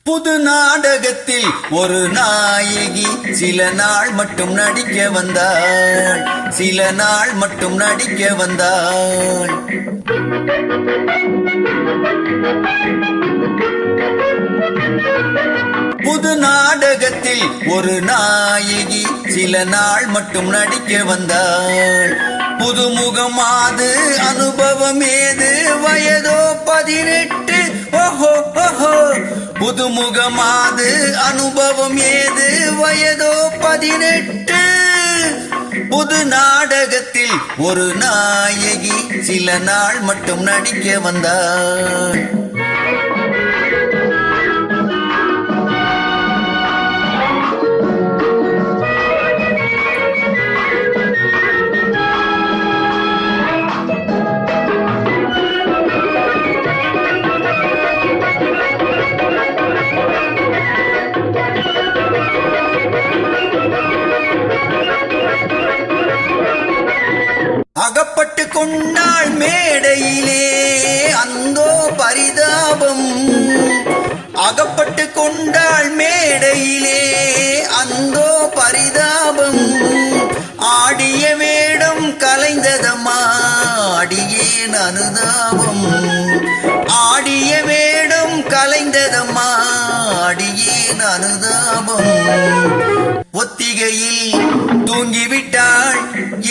புது நாடகத்தில் ஒரு நாயகி சில நாள் மட்டும் நடிக்க வந்தாள். சில நாள் மட்டும் நடிக்க வந்தாள். புது நாடகத்தில் ஒரு நாயகி சில நாள் மட்டும் நடிக்க வந்தாள். புதுமுகமாது அனுபவம் ஏது வயதோ 18. ஓஹோ ஓஹோ. புதுமுகமாது அனுபவம் ஏது வயதோ 18. புது நாடகத்தில் ஒரு நாயகி சில நாள் மட்டும் நடிக்க வந்தாள். அகப்பட்டு கொண்டாள் மேடையிலே அந்தோ பரிதாபம். அகப்பட்டு கொண்டாள் மேடையிலே அந்தோ பரிதாபம். ஆடிய வேடம் கலைந்ததம்மா அடியேன் அனுதாபம். ஆடிய வேடம் கலைந்ததம்மா அடியேன் அனுதாபம். ஒத்திகையில் தூங்கிவிட்டாள்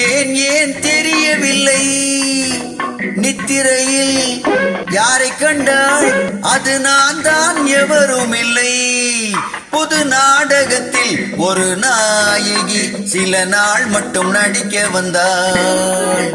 ஏன் ஏன் தெரியவில்லை. நித்திரையில் யாரை கண்டாள் அது நான் தான் எவரும் இல்லை. புது நாடகத்தில் ஒரு நாயகி சில நாள் மட்டும் நடிக்க வந்தாள்.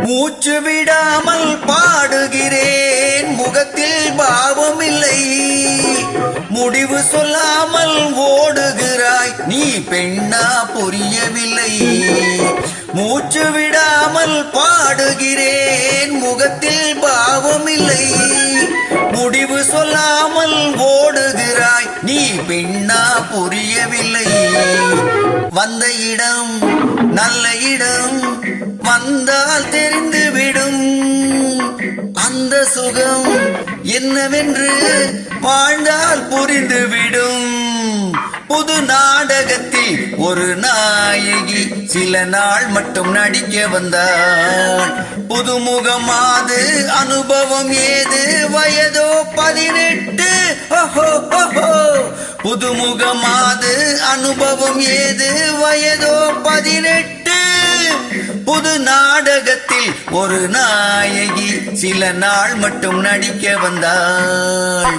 மூச்சு விடாமல் பாடுகிறேன் முகத்தில் பாவம் இல்லை. முடிவு சொல்லாமல் ஓடுகிறாய் நீ பெண்ணா புரியவில்லை. மூச்சு விடாமல் பாடுகிறேன் முகத்தில் பாவம் இல்லை. முடிவு சொல்லாமல் ஓடுகிறாய் நீ பெண்ணா புரியவில்லை. வந்த இடம் நல்ல இடம் வந்தால் தெரிந்துவிடும். அந்த சுகம் என்னவென்று வாழ்ந்தால் புரிந்துவிடும். புது நாடகத்தில் ஒரு நாயகி சில நாள் மட்டும் நடிக்க வந்தாள். புதுமுகமாது அனுபவம் ஏது வயதோ 18. ஓஹோ ஓஹோ. புதுமுகமாது அனுபவம் ஏது வயதோ 18. புது நாடகத்தில் ஒரு நாயகி சில நாள் மட்டும் நடிக்க வந்தாள்.